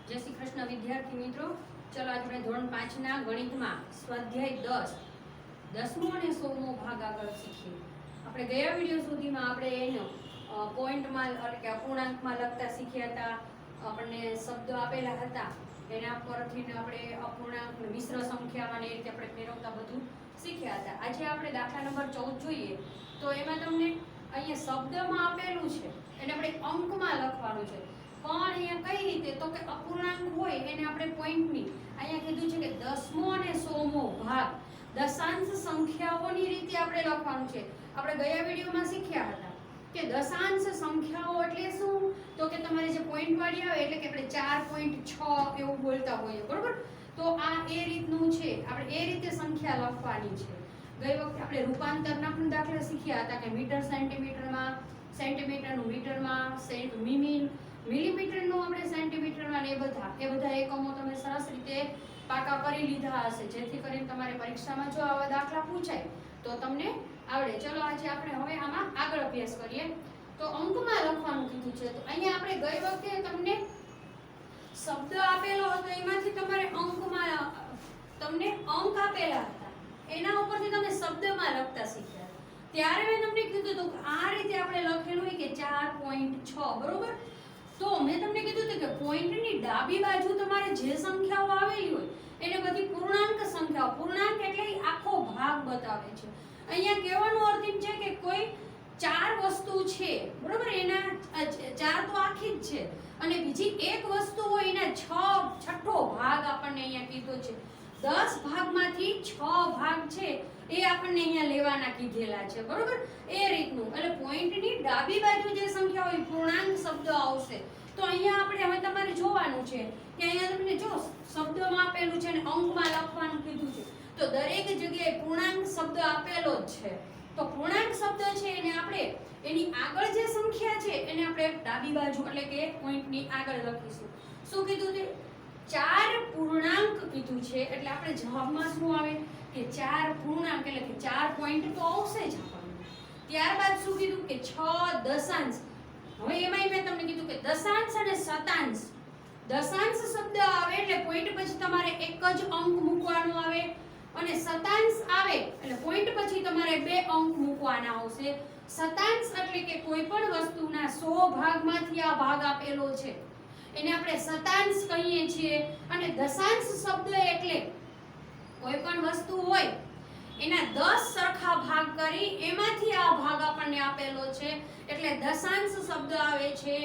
जय श्री कृष्ण विद्यार्थी मित्रों। चलो आज આપણે ધોરણ 5 ના ગણિતમાં સ્વાધ્યાય 10 10મો અને 16મો ભાગ આગળ શીખીએ। આપણે ગયા વિડિયો સુધીમાં આપણે એનો પોઈન્ટમાં એટલે કે અપૂર્ણાંકમાં લખતા શીખ્યા હતા। આપણને શબ્દો આપેલા હતા એના પરથી આપણે અપૂર્ણાંક મિશ્ર સંખ્યામાં એ રીતે આપણે ફેરવતા બધું શીખ્યા હતા। આજે આપણે દાખલા નંબર 14 જોઈએ તો એમાં તમને અહીંયા શબ્દમાં આપેલું છે એને આપણે અંકમાં લખવાનું છે। પણ અહીંયા કઈ રીતે તો કે અપૂર્ણાંક હોય એને આપણે પોઈન્ટની અહીંયા કીધું છે કે 10મો અને 100મો ભાગ દશાંશ સંખ્યાઓની રીતે આપણે લખવાનું છે। આપણે ગયા વિડિયોમાં શીખ્યા હતા કે દશાંશ સંખ્યાઓ એટલે શું તો કે તમારે જે પોઈન્ટ વાળી આવે એટલે કે આપણે 4.6 એવું બોલતા હોઈએ, બરોબર। તો આ એ રીતનું છે, આપણે એ રીતે સંખ્યા લખવાની છે। ગઈ વખતે આપણે રૂપાંતરના પણ દાખલા શીખ્યા હતા કે મીટર સેન્ટીમીટરમાં, સેન્ટીમીટરનું મીટરમાં, મિલીમીટરનું આપણે સેન્ટીમીટરમાં, એ બધા એકમો તમે સરસ રીતે પાકા કરી લીધા હશે જેથી કરીને તમારે પરીક્ષામાં જો આવા દાખલા પૂછાય તો તમને આવડે। ચલો આજે આપણે હવે આમાં આગળ અભ્યાસ કરીએ। તો અંકમાં લખવાનું કીધું છે તો અહીંયા આપણે ગઈ વખતે તમને શબ્દ આપેલો હતો એમાંથી તમારે અંકમાં તમને અંક આપેલા હતા એના ઉપરથી તમે શબ્દમાં લખતા શીખ્યા। ત્યારે મેં તમને કીધું હતું કે આ રીતે આપણે લખેલું હોય કે 4.6, બરોબર। તો મેં તમને કીધું હતું કે પોઈન્ટની ડાબી બાજુ તમારે જે સંખ્યાઓ આવેલી હોય એને બધી પૂર્ણાંક સંખ્યાઓ, પૂર્ણાંક એટલે આખો ભાગ બતાવે છે। અહીંયા કહેવાનો અર્થ એમ છે કે કોઈ 4 વસ્તુ છે, બરોબર, એના 4 તો આખી જ છે અને બીજી એક વસ્તુ હોય એના 6ઠ્ઠો ભાગ આપણને અહીંયા કીધો છે। 10 ભાગમાંથી 6 ભાગ છે એ આપણને અહીંયા લેવાના કીધેલા છે, બરોબર। એ રીતનું એટલે પોઈન્ટની ડાબી બાજુ જે સંખ્યા હોય પૂર્ણાંક શબ્દ આવશે। તો અહીંયા આપણે હવે તમારે જોવાનું છે કે અહીંયા તમને જો શબ્દમાં આપેલું છે અને અંકમાં લખવાનું કીધું છે તો દરેક જગ્યાએ પૂર્ણાંક શબ્દ આપેલો જ છે। તો પૂર્ણાંક શબ્દ છે એને આપણે એની આગળ જે સંખ્યા છે એને આપણે ડાબી બાજુ એટલે કે પોઈન્ટની આગળ લખીશું। શું કીધું તે 4 પૂર્ણાંક કીધું છે એટલે આપણે જવાબમાં શું આવે કે 4 પૂર્ણાંક એટલે કે 4 પોઈન્ટ તો આવશે જ આપણને। ત્યારબાદ શું કીધું કે 6 દશાંશ। હવે એમાંય મેં તમને કીધું કે દશાંશ અને શતાંશ। દશાંશ શબ્દ આવે એટલે પોઈન્ટ પછી તમારે એક જ અંક મૂકવાનો આવે અને શતાંશ આવે એટલે પોઈન્ટ પછી તમારે 2 અંક મૂકવાના આવશે। શતાંશ એટલે કે કોઈ પણ વસ્તુના 100 ભાગમાંથી આ ભાગ આપેલો છે એને આપણે શતાંશ કહીએ છીએ। અને દશાંશ શબ્દ એટલે કોઈ પણ વસ્તુ હોય એના 10 સરખા ભાગ કરી એમાંથી આ ભાગ આપણને આપેલો છે એટલે દશાંશ શબ્દ આવે છે।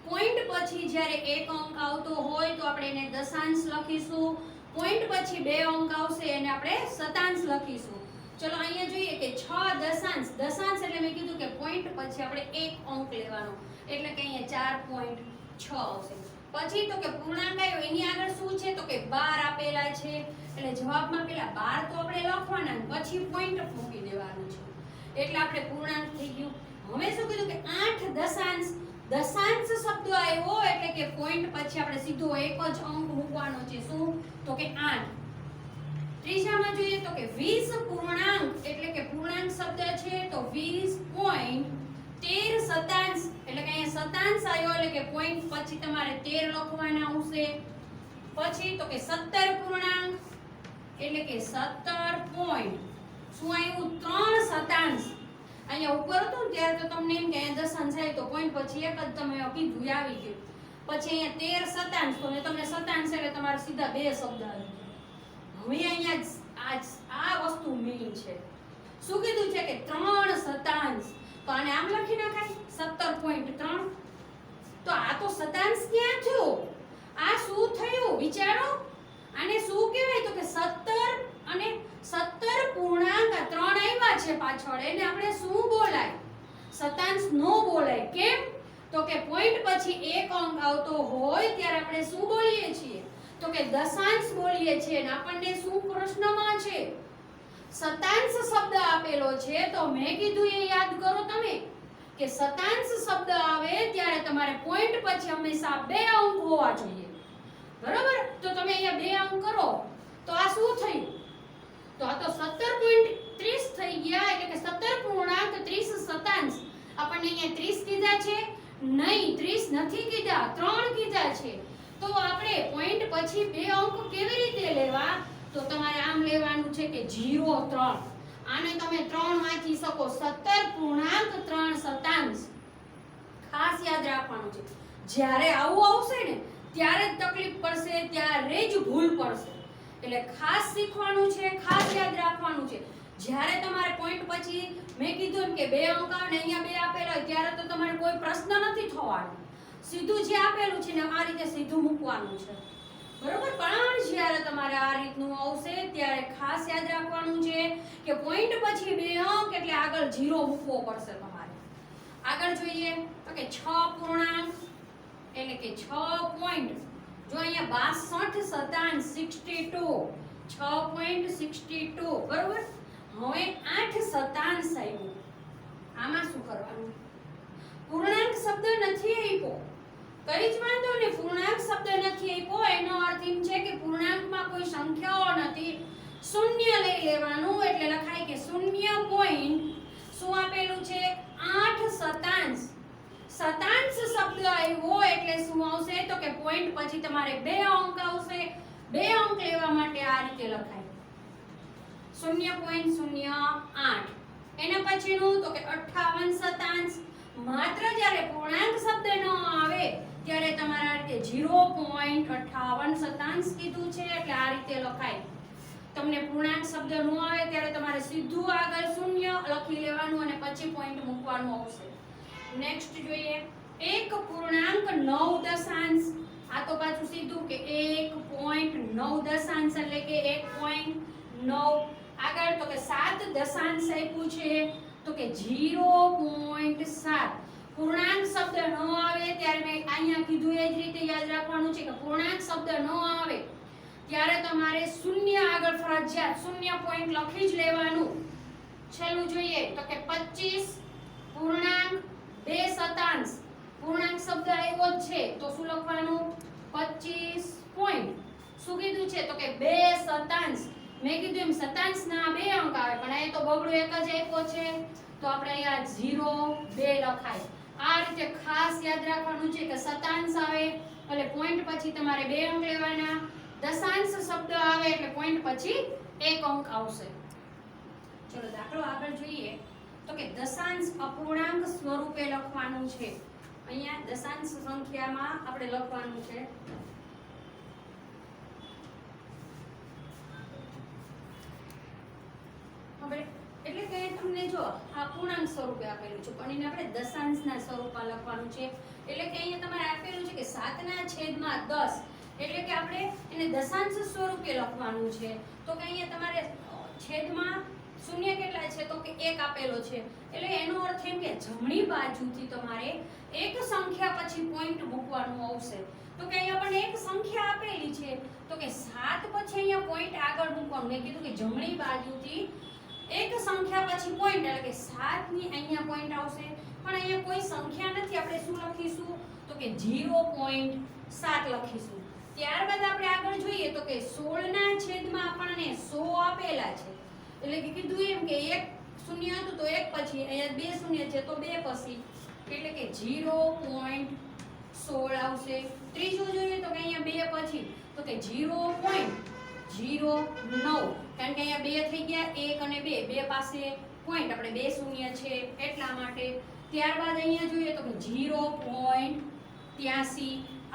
પોઈન્ટ પછી જ્યારે એક અંક આવતો હોય તો આપણે એને દશાંશ લખીશું, પોઈન્ટ પછી 2 અંક આવશે એને આપણે શતાંશ લખીશું। ચલો અહીંયા જોઈએ કે 6 દશાંશ। દશાંશ એટલે મેં કીધું કે પોઈન્ટ પછી આપણે એક અંક લેવાનો એટલે કે અહીંયા 4.6 આવશે। પછી તો કે પૂર્ણાંક આવ્યો એની આગળ શું છે તો કે 12 આપેલા છે એટલે જવાબમાં પેલા 12 તો આપણે લખવાના પછી પોઈન્ટ મૂકી દેવાનું છે એટલે આપણે પૂર્ણાંક થઈ ગયું। હવે શું કીધું કે 8 દશાંશ। દશાંશ શબ્દ આવ્યો એટલે કે પોઈન્ટ પછી આપણે સીધો એક જ અંક મૂકવાનો છે, શું તો કે 8। ત્રીજામાં જોઈએ તો કે 20 પૂર્ણાંક એટલે કે પૂર્ણાંક શબ્દ છે તો 20.13 શતાંશ એટલે કે અહીંયા શતાંશ આવ્યો એટલે કે પોઈન્ટ પછી તમારે 13 લખવાના આવશે। પછી તો કે 17 પૂર્ણાંક એટલે કે 17 પોઈન્ટ શું આવ્યું 3 શતાંશ। અહીંયા ઉપર હતું ત્યારે તો તમને એમ કે અહીંયા દશાંશ આવે તો પોઈન્ટ પછી એક જ તમે કીધું આવી ગયું। પછી અહીંયા 13 શતાંશ તો તમને શતાંશ એટલે તમારે સીધા 2 શબ્દ આવી ગયા। હવે અહીંયા આ વસ્તુ મેઈન છે। શું કીધું છે કે 3 શતાંશ તો આને આમ લખી નખાય 17.3। તો આ તો શતાંશ ક્યાં થયો, આ શું થયું વિચારો, આને શું કહેવાય તો કે 17 અને 17 પૂર્ણાંક 3 આવ્યા છે પાછળ એને આપણે શું બોલાય શતાંશ નો બોલાય। કેમ તો કે પોઈન્ટ પછી એક અંક આવતો હોય ત્યારે આપણે શું બોલીએ છીએ તો કે દશાંશ બોલીએ છીએ અને આપણને શું પ્રશ્નમાં છે શતાંશ શબ્દ આપેલો છે તો મેં કીધું એ યાદ કરો તમે કે શતાંશ શબ્દ આવે ત્યારે તમારે પોઈન્ટ પછી હંમેશા 2 અંક હોવા જોઈએ, બરોબર। તો તમે અહીંયા 2 અંક કરો તો આ શું થયું તો આ તો 17.30 થઈ ગયા એટલે કે 17 પૂર્ણાંક 30 શતાંશ। આપણને અહીંયા 30 કીધા છે નહીં, 30 નથી કીધા, 3 કીધા છે તો આપણે પોઈન્ટ પછી બે અંક કેવી રીતે લેવા? તો તમારે આમ લેવાનું છે કે 0.3. આને તમે 3 વાંચી શકો 17.3 ખાસ યાદ રાખવાનું છે. જ્યારે આવું આવશે ને ત્યારે જ તકલીફ પડશે, ત્યારે જ ભૂલ પડશે. એટલે ખાસ શીખવાનું છે, ખાસ યાદ રાખવાનું છે. જ્યારે તમારે પોઈન્ટ પછી મેં કીધું એમ કે બે અંક આવે ને અહીંયા બે આપેલા હોય ત્યારે તો તમારે કોઈ પ્રશ્ન નથી થવાનો. સીધું જે આપેલું છે ને આ રીતે સીધું મૂકવાનું છે, બરોબર? પણ જ્યારે તમારે આ રીતનું આવશે ત્યારે ખાસ યાદ રાખવાનું છે કે પોઈન્ટ પછી બે અંક એટલે આગળ 0 મૂકવો પડશે તમારે. આગળ જોઈએ તો કે 6 પૂર્ણાંક એટલે કે 6 પોઈન્ટ. જો અહીંયા 62 57 62 6.62 બરોબર. હવે 8 શતાંશ આવ્યું. આમાં શું કરવાનું? પૂર્ણાંક શબ્દ નથી આપ્યો, કઈ જ વાંધો નહીં. પૂર્ણાંક શબ્દ નથી આપ્યો એનો અર્થ એમ છે કે પૂર્ણાંકમાં કોઈ સંખ્યાઓ નથી. શૂન્ય લઈ લેવાનું એટલે લખાય કે 0 પોઈન્ટ શું આપેલું છે? 8 શતાંશ. શતાંશ શબ્દ આવ્યો એટલે શું આવશે? તો કે પોઈન્ટ પછી તમારે બે અંક આવશે. બે અંક લેવા માટે આ રીતે લખાય 0.08. એના પછીનું તો કે 58 શતાંશ. માત્ર જ્યારે પૂર્ણાંક શબ્દ ન આવે ત્યારે તમારે આ રીતે 0.58 શતાંશ કીધું છે એટલે આ રીતે લખાય. તમને પૂર્ણાંક શબ્દ ન આવે ત્યારે તમારે સીધું આગળ 0 લખી લેવાનું અને પછી પોઈન્ટ મૂકવાનું આવશે. નેક્સ્ટ જોઈએ 1 પૂર્ણાંક 9 દશાંશ. આ તો પાછું સીધું કે 1.9 દશાંશ એટલે કે 1.9. આગળ તો કે 7 દશાંશ આપ્યું છે તો કે 0.7. પૂર્ણાંક શબ્દ ન આવે ત્યારે મેં અહીંયા કીધું એ જ રીતે યાદ રાખવાનું છે કે પૂર્ણાંક શબ્દ ન આવે ત્યારે તમારે 0 આગળ ફરજિયાત 0 પોઈન્ટ લખી જ લેવાનું. છેલ્લું જોઈએ તો કે 25 પૂર્ણાંક 2 શતાંશ. પૂર્ણાંક શબ્દ આવ્યો જ છે તો શું લખવાનું? 25 પોઈન્ટ શું કીધું છે? તો કે 2 શતાંશ. મેં કીધું એમ શતાંશના બે અંક આવે પણ અહીં તો બગડો એક જ આપ્યો છે તો આપણે અહીંયા 0 2 લખાય. આ રીતે ખાસ યાદ રાખવાનું છે કે શતાંશ આવે એટલે પોઈન્ટ પછી તમારે બે અંક લેવાના. દશાંશ શબ્દ આવે એટલે પોઈન્ટ પછી એક અંક આવશે. ચલો દાખલો આગળ જોઈએ તો કે દશાંશ અપૂર્ણાંક સ્વરૂપે લખવાનું છે. અહીંયા દશાંશ સંખ્યામાં આપણે લખવાનું છે. હવે એટલે કે તમને જો આ પૂર્ણાંક સ્વરૂપે આપેલું છે પણ એને આપણે દશાંશના સ્વરૂપમાં લખવાનું છે. એટલે કે અહીંયા તમારે આપેલું છે કે 7/10 એટલે કે આપણે એને દશાંશ સ્વરૂપે લખવાનું છે. તો કે અહીંયા તમારે છેદમાં શૂન્ય કેટલા છે? તો કે 1 આપેલો છે એટલે એનો અર્થ એમ કે જમણી બાજુથી તમારે એક સંખ્યા પછી પોઈન્ટ મૂકવાનું આવશે. તો કે અહીંયા પણ એક સંખ્યા આપેલી છે તો કે 7 પછી અહીંયા પોઈન્ટ આગળ મૂકવાનું. મેં કીધું કે જમણી બાજુથી એક સંખ્યા પછી પોઈન્ટ એટલે કે 7 ની અહીંયા પોઈન્ટ આવશે પણ અહીંયા કોઈ સંખ્યા નથી. આપણે શું લખીશું? તો કે 0.7 લખીશું. ત્યારબાદ આપણે આગળ જોઈએ તો કે 16 ના છેદમાં આપણને 100 આપેલા છે એટલે કે કીધું એમ કે એક શૂન્ય હતું તો એક પછી અહીંયા બે શૂન્ય છે તો બે પછી એટલે કે 0.16 આવશે. ત્રીજું જોઈએ તો કે અહીંયા બે પછી તો કે 0.09 કારણ કે અહીંયા બે થઈ ગયા એક અને બે બે પાસે પોઈન્ટ આપણે બે શૂન્ય છે એટલા માટે. ત્યારબાદ અહીંયા જોઈએ તો કે 0.83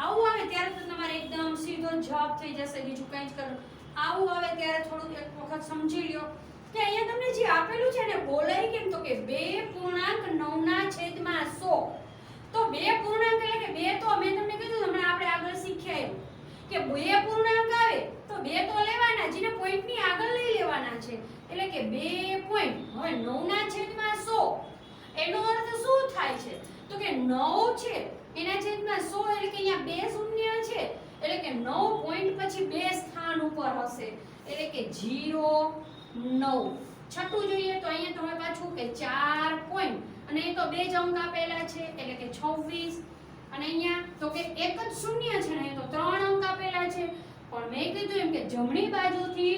આવું આવે ત્યારે તો તમારે એકદમ સીધો જવાબ થઈ જશે. બીજું કંઈ જ કરવું. આવું આવે ત્યારે થોડું એક વખત સમજી લ્યો કે અહીંયા તમને જે આપેલું છે ને બોલાય કેમ? તો કે 2.9/100. તો બે પૂર્ણાંક એટલે કે બે તો મેં તમને કીધું હમણાં આપણે આગળ શીખ્યા એવું કે બે પૂર્ણાંક આવે તો બે તો લેવાના જેને પોઈન્ટની આગળ લઈ લેવાના છે એટલે કે 2 પોઈન્ટ. હવે 9/100 એનો અર્થ શું થાય છે? તો કે 9 છે એના છેદમાં 100 એટલે કે અહીંયા બે શૂન્ય છે એટલે કે 9 પોઈન્ટ પછી બે સ્થાન ઉપર હશે એટલે કે 0.9. છઠ્ઠું જોઈએ તો અહીંયા તમે પાછું કે 4 પોઈન્ટ અને એ તો બે જ અંક આપેલા છે એટલે કે 26 અને અહીંયા તો કે એક જ શૂન્ય છે ને તો 3 અંક આપેલા છે પણ મેં કીધું એમ કે જમણી બાજુથી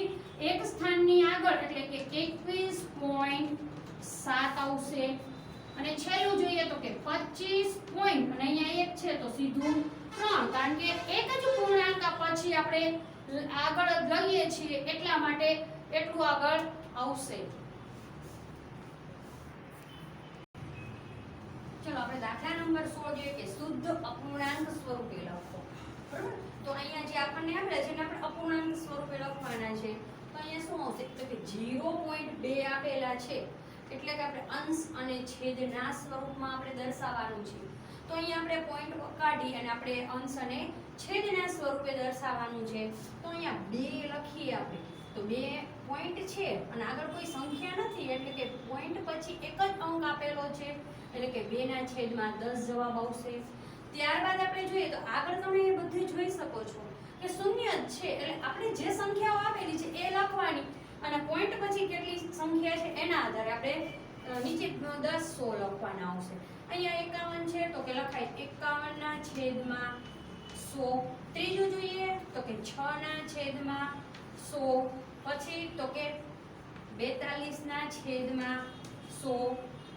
એક સ્થાનની આગળ એટલે કે 21.7 આવશે. અને છેલ્લું જોઈએ તો કે 25 પોઈન્ટ અને અહીંયા એક 1 છે તો સીધું 3, કારણ કે એક જ પૂર્ણાંક પછી આપણે આગળ લઈએ છીએ એટલા માટે એટલું આગળ આવશે. ચલો આપણે દાખલા નંબર 16 જોઈએ કે શુદ્ધ અપૂર્ણાંક સ્વરૂપે લખો. બરાબર? તો અહીંયા જે આપણને આપેલા છે એને આપણે અપૂર્ણાંક સ્વરૂપે લખવાના છે. તો અહીંયા શું આવશે તો કે 0.2 આપેલા છે એટલે કે આપણે અંશ અને છેદના સ્વરૂપમાં આપણે દર્શાવવાનું છે. તો અહીંયા આપણે પોઈન્ટ કાઢી અને આપણે અંશ અને છેદના સ્વરૂપે દર્શાવવાનું છે. તો અહીંયા 2 લખીએ આપણે. તો 2 પોઈન્ટ છે અને આગળ કોઈ સંખ્યા નથી એટલે કે પોઈન્ટ પછી એક જ અંક આપેલો છે એટલે કે 2/10 જવાબ આવશે. ત્યારબાદ આપણે જોઈએ તો આગળ તમે એ બધું જોઈ શકો છો કે શૂન્ય જ છે એટલે આપણે જે સંખ્યાઓ આપેલી છે એ લખવાની અને પોઈન્ટ પછી કેટલી સંખ્યા છે એના આધારે આપણે નીચે 10 100 લખવાના આવશે. અહીંયા 51 છે તો કે લખાય 51/100. ત્રીજું જોઈએ તો કે 6/100. પછી તો કે 42/100.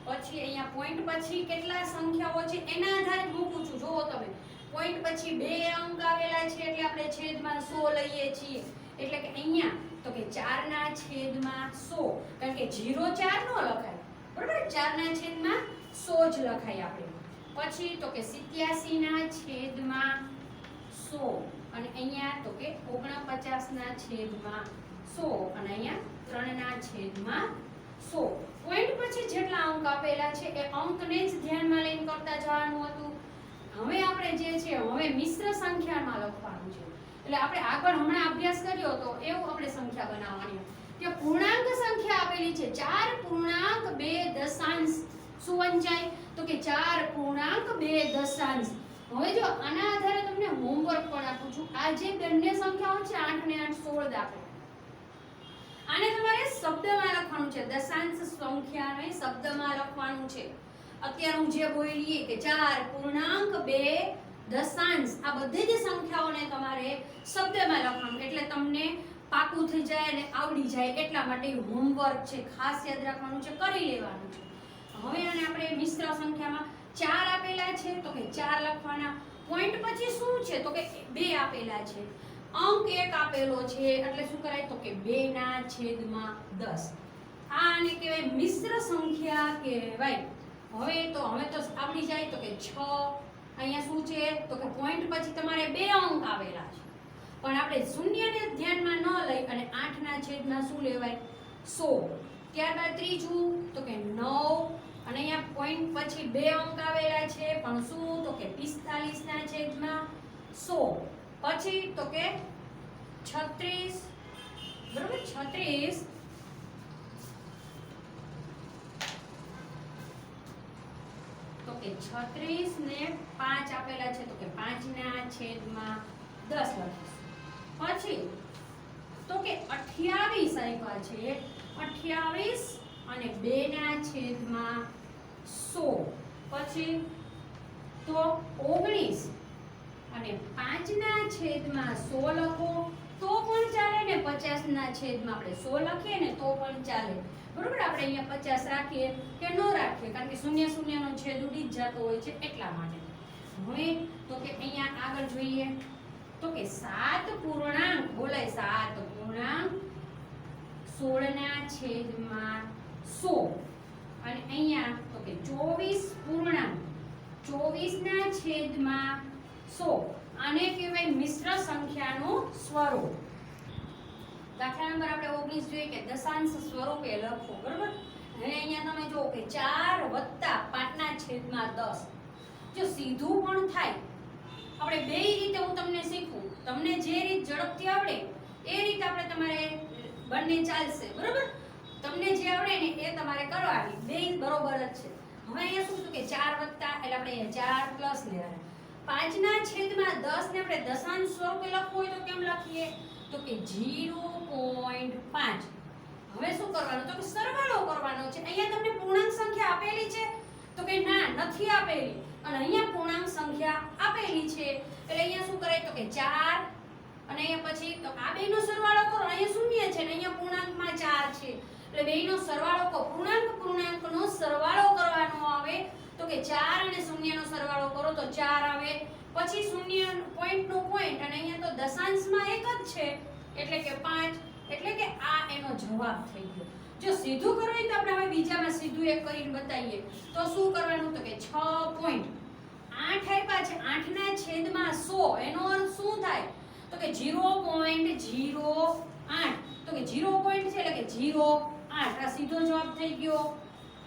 પછી અહીંયા પોઈન્ટ પછી કેટલા સંખ્યાઓ છે એના આધારે મૂકું છું. જુઓ તમે પોઈન્ટ પછી 2 અંક આવેલા છે એટલે આપણે છેદમાં 100 લઈએ છીએ એટલે કે અહીંયા તો કે 4/100 કારણ કે 0 4 નો લખાય. બરોબર? 4/100 જ લખાય આપણે. પછી તો કે 87/100 અને અહીંયા તો કે 49/100 અને અહીંયા 3/100. પોઈન્ટ પછી જેટલા અંક આપેલા છે એ અંકને જ ધ્યાનમાં લઈને કરતા જવાનું હતું. હવે આપણે જે છે હવે મિશ્ર સંખ્યામાં લખવાનું છે. એટલે આપણે આગળ હમણાં અભ્યાસ કર્યો તો એવું આપણે સંખ્યા બનાવવાની કે પૂર્ણાંક સંખ્યા આપેલી છે 4 પૂર્ણાંક 2 દશાંશ. શું વંચાય તો કે 4 પૂર્ણાંક 2 દશાંશ. હવે જો આના આધારે તમને હોમવર્ક પણ આપું છું. આ જે બંને સંખ્યાઓ છે 8 ને 8 16 દાખલા આને તમારે શબ્દમાં લખવાનું છે. દશાંશ સંખ્યાને શબ્દમાં લખવાનું છે. અત્યારે હું જે બોલી કે 4 પૂર્ણાંક 2 દશાંશ આ બધી જ સંખ્યાઓને તમારે શબ્દમાં લખવાનું એટલે તમને પાકું થઈ જાય અને આવડી જાય એટલા માટે હોમવર્ક છે. ખાસ યાદ રાખવાનું છે, કરી લેવાનું છે. હવે આને આપણે મિશ્ર સંખ્યામાં 4 આપેલા છે તો કે 4 લખવાના. પોઈન્ટ પછી શું છે તો કે 2 આપેલા છે. અંક 1 આપેલો છે એટલે શું કરાય તો કે 2/10. આને કહેવાય મિશ્ર સંખ્યા કહેવાય. હવે તો આવડી જાય તો કે 6. અહીંયા શું છે તો કે પોઈન્ટ પછી તમારે 2 અંક આવેલા છે પણ આપણે શૂન્યને ધ્યાનમાં ન લઈ અને 8/10 શું લેવાય 100. ત્યારબાદ ત્રીજું તો કે 9 અને અહીંયા પોઈન્ટ પછી 2 અંક આવેલા છે પણ શું તો કે 45/100. પછી તો કે 36 બરોબર 36 તો કે 36 ને 5 આપેલા છે તો કે 5/10 લખીશું. પછી તો કે 28 આપ્યા છે 28 અને 2/100. પછી તો 19 અને 5/100 લખો તો પણ ચાલે ને 50/100 આપણે 100 લખીએ ને તો પણ ચાલે. બરોબર? આપણે અહીંયા 50 રાખીએ કે ન રાખીએ કારણ કે 0 0 નો છેદ ઉડી જ જતો હોય છે એટલા માટે. હવે તો કે અહીંયા આગળ જોઈએ તો કે 7 પૂર્ણાંક બોલાય 7 પૂર્ણાંક 16/100 અને અહીંયા તો કે 24 પૂર્ણાંક 24/100. આને કહેવાય મિશ્ર સંખ્યાનું સ્વરૂપ. દાખલા નંબર આપણે 19 જોઈએ કે દશાંશ સ્વરૂપે લખો. બરોબર? હવે અહીંયા તમે જો કે 4 + 5/10 જો સીધું પણ થાય આપણે બે રીતે હું તમને શીખવું. તમને જે રીત ઝડપથી આવડે એ રીત આપણે તમારે બંને ચાલશે. બરોબર? તમને જે આવડે ને એ તમારે કરવાની. બે બરોબર જ છે. હવે અહીંયા શું કે 4 વત્તા એટલે આપણે અહીંયા 4 પ્લસ લેવાના. 5/10 ને આપણે દશાંશ સ્વરૂપે લખવું હોય તો કેમ લખીએ તો કે 0.5. હવે શું કરવાનું તો કે સરવાળો કરવાનો છે. અહીંયા તમને પૂર્ણાંક સંખ્યા આપેલી છે તો કે ના નથી આપેલી અને અહીંયા પૂર્ણાંક સંખ્યા આપેલી છે એટલે અહીંયા શું કરાય તો કે 4 અને અહીંયા પછી તો આ બેનો સરવાળો કરો. અહીંયા શૂન્ય છે ને અહીંયા પૂર્ણાંકમાં 4 છે એટલે બેનો સરવાળો કરો. પૂર્ણાંકનો સરવાળો કરવાનો આવે તો કે 4 અને 0 નો સરવાળો કરો તો 4 આવે, પછી 0 પોઈન્ટ નો પોઈન્ટ અને અહીંયા તો દશાંશમાં એક જ છે એટલે કે 5, એટલે કે આ એનો જવાબ થઈ ગયો. જો સીધું કરવું હોય તો આપણે હવે બીજામાં સીધું એક કરીને બતાવીએ. તો શું કરવાનું તો કે 6.8 આપ્યા છે, 8 ના છેદમાં 100 એનો અર્થ શું થાય તો કે 0.08, તો કે 0 પોઈન્ટ છે એટલે કે 0.8 આ સીધો જવાબ થઈ ગયો.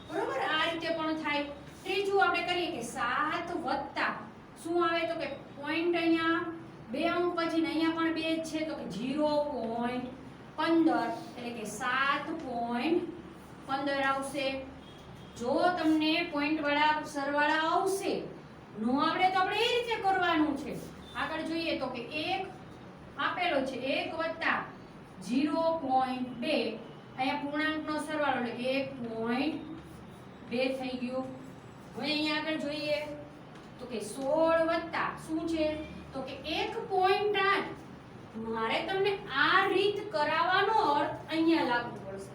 બરોબર, આ રીતે પણ થાય. ત્રીજું આપણે કરીએ કે 7 વત્તા શું આવે તો કે પોઈન્ટ અહીંયા 2 અંક પછી ને અહીંયા પણ 2 જ છે તો કે 0.15 એટલે કે 7.15 આવશે. જો તમને પોઈન્ટ વાળા સરવાળા આવશે નો આવડે તો આપણે એ રીતે કરવાનું છે. આગળ જોઈએ તો કે 1 આપેલો છે 1 વત્તા 0.2 અહીંયા પૂર્ણાંકનો સરવાળો એટલે કે 1.2 થઈ ગયું. હવે અહીંયા આગળ જોઈએ તો કે 16 વત્તા શું છે તો કે 1.8. મારે તમને આ રીત કરાવવાનો અર્થ અહીંયા લાગુ પડશે.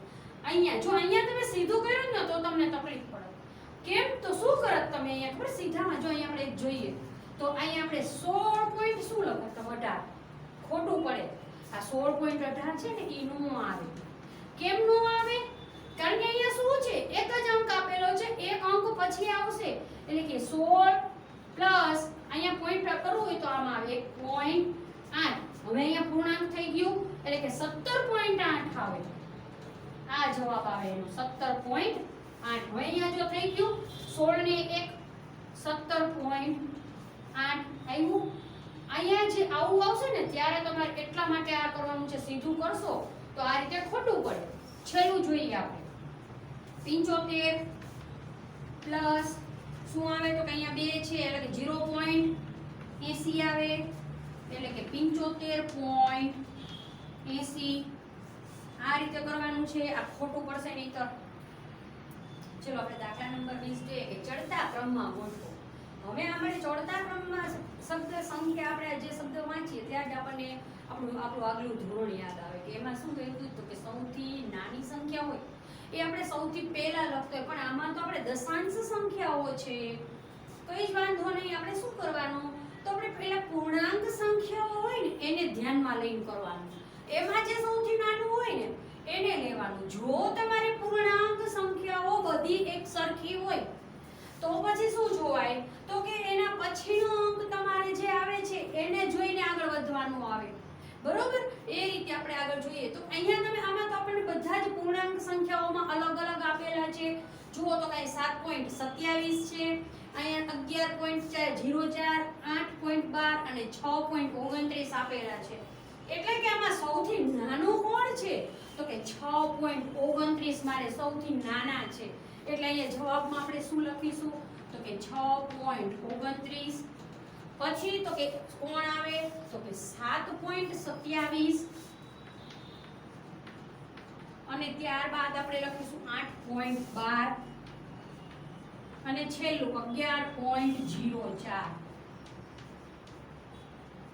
અહીંયા જો અહીંયા તમે સીધું કર્યું ને તો તમને તકલીફ પડે. કેમ તો શું કરત તમે અહીંયા ખબર સીધામાં જો અહીંયા આપણે જોઈએ તો અહીંયા આપણે 16 પોઈન્ટ શું લખત 18 ખોટું પડે. આ 16.18 છે ને ઈ નો આવે. કેમ નો આવે? કારણ કે અહીંયા શું છે એક જ અંક આપેલો છે, એક અંક પછી આવશે એટલે કે 16 પ્લસ અહીંયા પોઈન્ટ કરવું હોય તો આમાં આવે 1.8. હવે અહીંયા પૂર્ણાંક થઈ ગયું એટલે કે 17.8 આવે. આ જવાબ આવે એનો 17.8. હવે અહીંયા જો થઈ ગયું 16 ને 1 17.8 આવ્યું. અહીંયા જે આવું આવશે ને ત્યારે તમારે એટલા માટે આ કરવાનું છે, સીધું કરશો તો આ રીતે ખોટું પડે. છેલ્લું જોઈએ આપણે 75 પ્લસ શું આવે તો કે અહીંયા 2 છે એટલે કે 0.80 આવે એટલે કે 75.80. આ રીતે કરવાનું છે. આ ખોટું પડશે નહીંતર. ચલો આપણે દાખલા નંબર 20 જોઈએ કે ચડતા ક્રમમાં ગોઠવો. હવે આપણે ચડતા ક્રમમાં શબ્દ સંખ્યા આપણે જે શબ્દ વાંચીએ ત્યાં જ આપણને આપણું આગલું ધોરણ યાદ આવે કે એમાં શું કહેતું તો કે સૌથી નાની સંખ્યા હોય એ આપણે સૌથી પહેલા લખતો હોય, પણ આમાં તો આપણે દશાંશ સંખ્યાઓ છે. કઈ જ વાંધો નહીં. આપણે શું કરવાનું તો આપણે પહેલા પૂર્ણાંક સંખ્યાઓ હોય ને એને ધ્યાનમાં લઈને કરવાનું. એમાં જે સૌથી નાનું હોય ને એને લેવાનું. જો તમારે પૂર્ણાંક સંખ્યાઓ બધી એક સરખી હોય તો પછી શું જોવાય તો કે એના પછીનો અંક તમારે જે આવે છે એને જોઈને આગળ વધવાનું આવે. બરોબર, એ રીતે આપણે આગળ જોઈએ તો અહીંયા તમે આમાં તો આપણને બધા જ પૂર્ણાંક સંખ્યાઓમાં અલગ અલગ આપેલા છે. જુઓ તો કઈ 7.27 છે, અહીંયા 11.04, 8.12 અને 6.29 આપેલા છે. એટલે કે આમાં સૌથી નાનું કોણ છે તો કે 6.29 મારે સૌથી નાના છે. એટલે અહીંયા જવાબમાં આપણે શું લખીશું તો કે 6.29. પછી તો કે કોણ આવે તો કે 7.27 અને ત્યારબાદ આપણે લખીશું 8.12 અને છેલ્લું 11.04.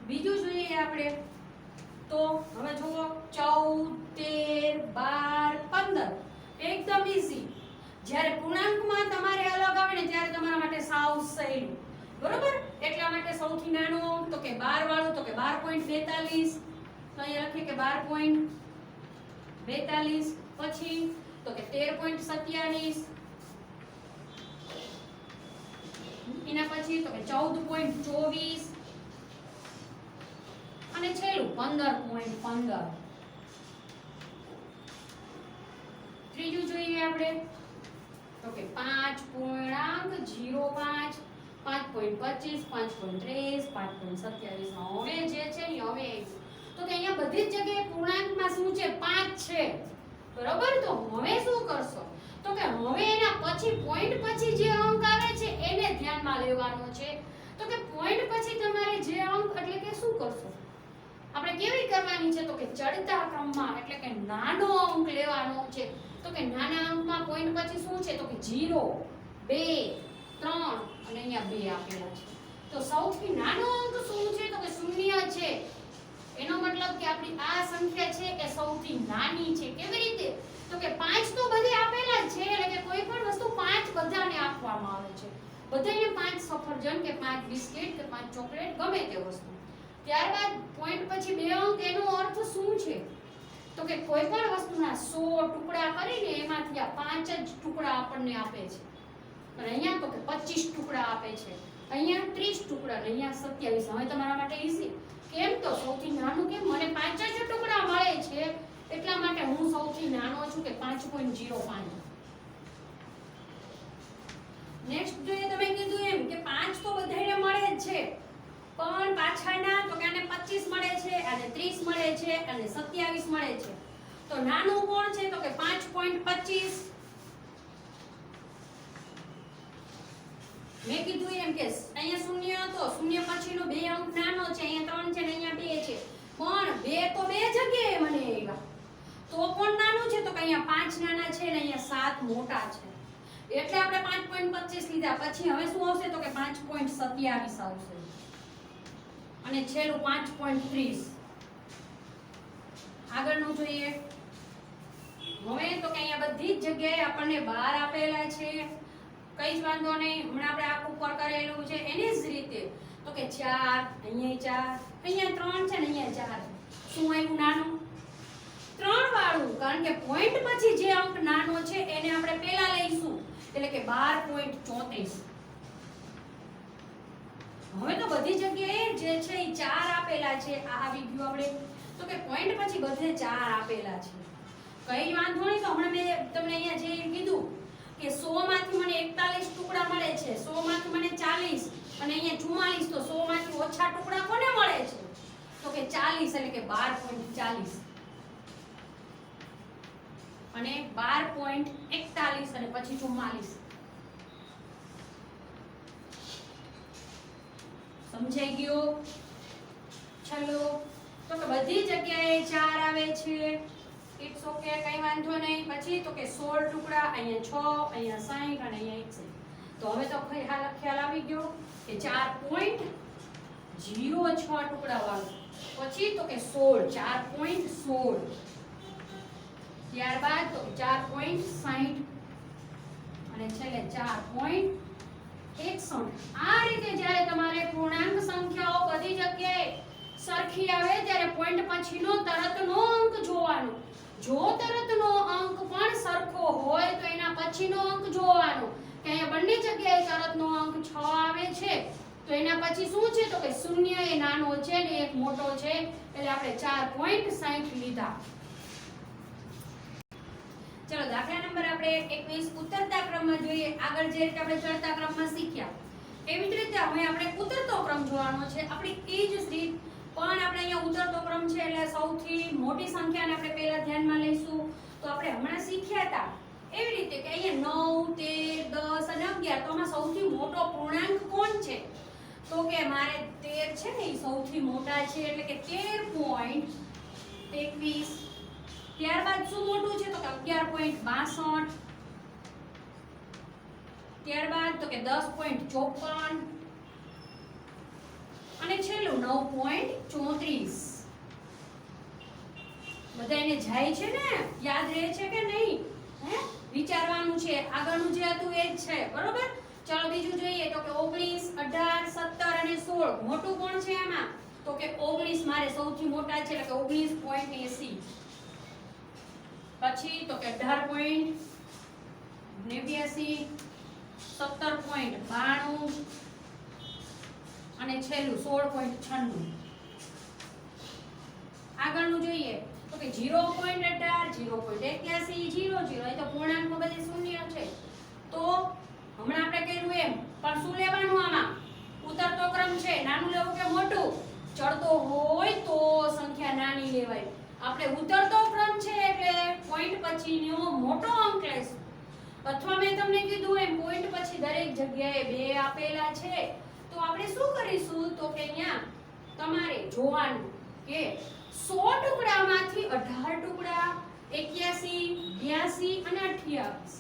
બીજું જોઈએ આપણે તો હવે જુઓ 14, 13, 12, 15 એકદમ ઈઝી. જ્યારે પૂર્ણાંકમાં તમારે અલગ આવે ને ત્યારે તમારા માટે સાવ સહેલું. બરોબર, એટલા માટે સૌથી નાનો તો કે 12 વાળું તો કે 12.42. તો અહીંયા લખીએ કે 12.42. પછી તો કે 13.27. એના પછી તો કે 14.24 અને છેલ્લું 15.15. ત્રીજું જોઈએ આપણે તો કે 5.05, 5.25, 5.30, 5.27. હવે જે છે ને હવે તો કે અહીંયા બધી જ જગ્યાએ પૂર્ણાંકમાં શું છે 5 છે. બરોબર, તો હવે શું કરશો તો કે હવે એના પછી પોઈન્ટ પછી જે અંક આવે છે એને ધ્યાનમાં લેવાનો છે. તો કે પોઈન્ટ પછી તમારે જે અંક એટલે કે શું કરશો આપણે કેવી કરવાની છે તો કે ચડતા ક્રમમાં એટલે કે નાનો અંક લેવાનો છે. તો કે નાના અંકમાં પોઈન્ટ પછી શું છે તો કે 0, 2, 3 અને અહીંયા 2 આપેલા છે. તો સૌથી નાનો અંક શું છે તો કે 0 છે. એનો મતલબ કે આપણી આ સંખ્યા છે એ સૌથી નાની છે. કેવી રીતે તો કે 5 તો બધે આપેલા જ છે એટલે કે કોઈ પણ વસ્તુ 5 બધાને આપવામાં આવે છે. બધાને 5 સફરજન કે 5 બિસ્કિટ કે 5 ચોકલેટ ગમે તે વસ્તુ. ત્યારબાદ પોઈન્ટ પછી 2 અંક, એનો અર્થ શું છે? તો કે કોઈ પણ વસ્તુના 100 ટુકડા કરીને એમાંથી આ 5 જ ટુકડા આપણને આપે છે. અને અહીંયા તો કે 25 ટુકડા આપે છે, અહીંયા 30 ટુકડા, અહીંયા 27. હવે તમારા માટે ઈઝી. કેમ? તો સૌથી નાનું કેમ? મને 5 જ ટુકડા મળે છે એટલા માટે હું સૌથી નાનો છું કે 5.05. નેક્સ્ટ જોઈએ, તમે કીધું એમ કે 5 તો બધાને મળે જ છે, પણ પાછળના તો કે આને 25 મળે છે, આને 30 મળે છે, અને 27 મળે છે. તો નાનું કોણ છે? તો કે 5.25. મેં કીધું એમ કે અહીંયા શૂન્ય હતો, શૂન્ય પછીનો 2 અંક નાનો છે, અહીંયા 3 છે ને અહીંયા 2 છે, પણ 2 તો 2 જગ્યાએ મને આવ્યા. તો કોણ નાનું છે? તો કે અહીંયા 5 નાના છે ને અહીંયા 7 મોટા છે, એટલે આપણે 5.25 લીધા. પછી હવે શું આવશે? તો કે 5.27 આવશે, અને છેલ્લું 5.30. આગળનું જોઈએ. હવે તો કે અહીંયા બધી જ જગ્યાએ આપણને 12 આપેલા છે, કઈ જ વાંધો નહીં. હમણાં આપણે આ ઉપર કરેલું છે એની જ રીતે. તો કે 4, અહીંયા 4, અહીંયા 3 છે ને અહીંયા 4. શું આવ્યું? નાનું 3 વાળું, કારણ કે પોઈન્ટ પછી જે અંક નાનો છે એને આપણે પહેલા લઈશું, એટલે કે 12.34. હવે તો બધી જગ્યાએ જે છે એ 4 આપેલા છે. આ આવી ગયું આપણે. તો કે પોઈન્ટ પછી બધે 4 આપેલા છે, કઈ વાંધો નહીં. તો હમણાં મેં તમને અહીંયા જે કીધું કે 100 માંથી મને 41 ટુકડા મળે છે, 100 માંથી મને 40, અને અહીંયા 44. તો 100 માંથી ઓછા ટુકડા કોને મળે છે? તો કે 40, એટલે કે 12.40, અને 12.41, અને પછી 44. સમજાઈ ગયો? ચલો, તો કે બધી જગ્યાએ 4 આવે છે. ઇટ્સ ઓકે, કઈ વાંધો નહીં. પછી તો કે 16 ટુકડા, અહીંયા 6, અહીંયા 60, અને અહીંયા 61. તો હવે તો ખ્યાલ આવી ગયો કે 4.06 ટુકડા વાળું. પછી તો કે 16, 4.16. ત્યારબાદ તો 4.60, અને છેલ્લે 4.61. આ રીતે જ્યારે તમારે પૂર્ણાંક સંખ્યાઓ બધી જગ્યાએ સરખી આવે ત્યારે પોઈન્ટ પછીનો તરતનો અંક જોવાનો. જો તરતનો અંક પણ સરખો હોય તો એના પછીનો અંક જોવાનો. કે અહીંયા બંને જગ્યાએ તરતનો અંક 6 આવે છે, તો એના પછી શું છે? તો કે 0 એ નાનો છે ને 1 મોટો છે, એટલે આપણે 4.60 લીધા. ચલો, દાખલા નંબર આપણે 21 ઉતરતા ક્રમમાં જોઈએ. આગળ જે રીતે આપણે ચડતા ક્રમમાં શીખ્યા એવી જ રીતે હવે આપણે ઉતરતો ક્રમ જોવાનો છે. આપણી એ જ રીત, પણ આપણે અહીંયા ઉતરતો ક્રમ છે એટલે સૌથી મોટી સંખ્યાને આપણે પહેલા ધ્યાનમાં લઈશું. તો આપણે હમણાં શીખ્યા હતા એવી રીતે કે અહીંયા 9, 13, 10 અને 11. તો આમાં સૌથી મોટો પૂર્ણાંક કોણ છે? તો કે મારે 13 છે ને એ સૌથી મોટા છે, એટલે કે 13.21. ત્યારબાદ શું મોટું છે? તો કે 11.62. ત્યારબાદ તો કે 10.54, અને છેલ્લું 9.34. બધાને જાય છે ને? યાદ રહે છે કે નહીં? હે, વિચારવાનું છે. આગળનું જે હતું એ જ છે, બરોબર? ચાલો બીજું જોઈએ. તો કે 19, 18, 17 અને 16. મોટું કોણ છે આમાં? તો કે 19 મારે સૌથી મોટા છે, એટલે કે 19.80. પછી તો કે 18.89, 17.92, અને છેલ્લું 16.96. આગળનું જોઈએ તો કે 0.18, 0.81, 00. એ તો પૂર્ણાંકમાં બધી શૂન્ય છે. તો હમણાં આપણે કર્યું એમ, પણ શું લેવાનું આમાં? ઉતરતો ક્રમ છે, નાનું લેવું કે મોટું? ચડતો હોય તો સંખ્યા નાની લેવાય. આપણે ઉતરતો ક્રમ છે એટલે પોઈન્ટ પછીનો મોટો અંક લેશું. અથવા મેં તમને કીધું એમ પોઈન્ટ પછી દરેક જગ્યાએ 2 આપેલા છે, તો આપણે શું કરીશું? તો કે અહીંયા તમારે જોવાનું કે 100 ટુકડામાંથી 18 ટુકડા, 81, 82 અને 28.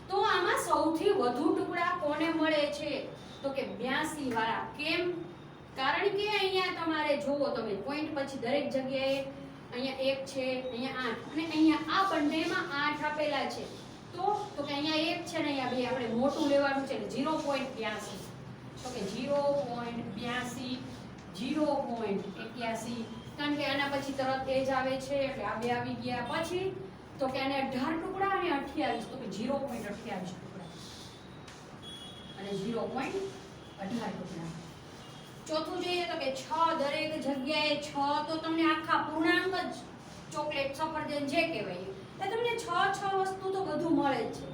તો આમાં સૌથી વધુ ટુકડા કોને મળે છે? તો કે 82 વાળા. કેમ? કારણ કે અહીંયા તમારે જોવો તમે પોઈન્ટ પછી દરેક જગ્યાએ અહીંયા 1 છે, અહીંયા 8, અને અહીંયા આ બંનેમાં 8 આપેલા છે. તો કે અહીંયા 1 છે ને અહીંયા 2 આપણે મોટું લેવાનું છે એટલે 0.82 તો કે 0.82 0.81 કારણ કે આના પછી તરત એ જ આવે છે એટલે આ બે આવી ગયા પછી તો કે આને 18 ટુકડા અને 28 તો કે 0.28 ટુકડા અને 0.18 ટુકડા ચોથું જોઈએ તો કે 6 દરેક જગ્યાએ 6 તો તમને આખા પૂર્ણાંક જ ચોકલેટ સફરજન જે કહેવાય એ તમને 6 વસ્તુ તો બધું મળે જ છે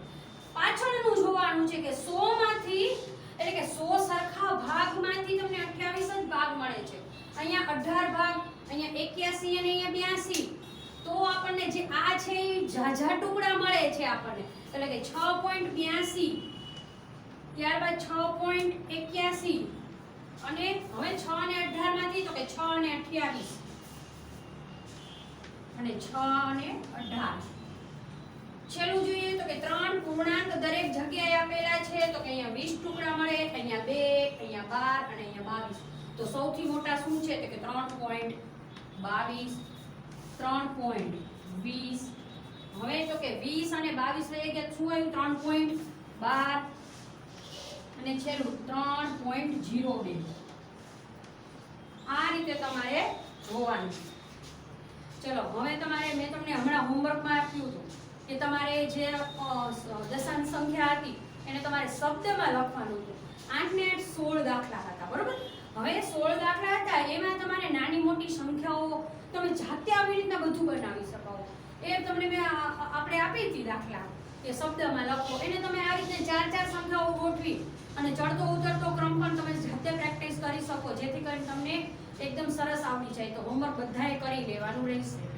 પાછળનું જોવાનું છે કે 100 માંથી એટલે કે 100 સરખા ભાગમાંથી તમને 28 જ ભાગ મળે છે અહીંયા 18 ભાગ અહીંયા 81 અને અહીંયા 82 તો આપણને જે આ છે એ ઝાઝા ટુકડા મળે છે આપણને એટલે કે 6.82 ત્યારબાદ 6.81 અને હવે 6 અને 18 માંથી તો કે 6 અને 28 અને 6 અને 18 છેલ્લું જોઈએ તો કે 3 પૂર્ણાંક દરેક જગ્યાએ આપેલા છે તો કે અહીંયા 20 ટુકડા મળે અહીંયા 2 અહીંયા 12 અને અહીંયા 22 તો સૌથી મોટા શું છે તો કે 3.22 3.20 હવે તો કે 20 અને 22 રહી ગયા શું આવ્યું 3.12 અને છેલ્લું 3.02 આ રીતે તમારે જોવાનું ચલો હવે તમારે મેં તમને હમણાં હોમવર્કમાં આપ્યું હતું કે તમારે જે દશાંશ સંખ્યા હતી એને તમારે શબ્દમાં લખવાનું હતું 8 ને 8 16 દાખલા હતા બરોબર હવે 16 દાખલા હતા એમાં તમારે નાની મોટી સંખ્યાઓ તમે જાતે આવી રીતના બધું બનાવી શકો એ તમને મેં આપણે આપી હતી દાખલા કે શબ્દમાં લખો એને તમે આ રીતે 4 સંખ્યાઓ ગોઠવી અને ચડતો ઉતરતો ક્રમ પણ તમે જાતે પ્રેક્ટિસ કરી શકો જેથી કરીને તમને એકદમ સરસ આવડી જાય તો હોમવર્ક બધાએ કરી લેવાનું રહેશે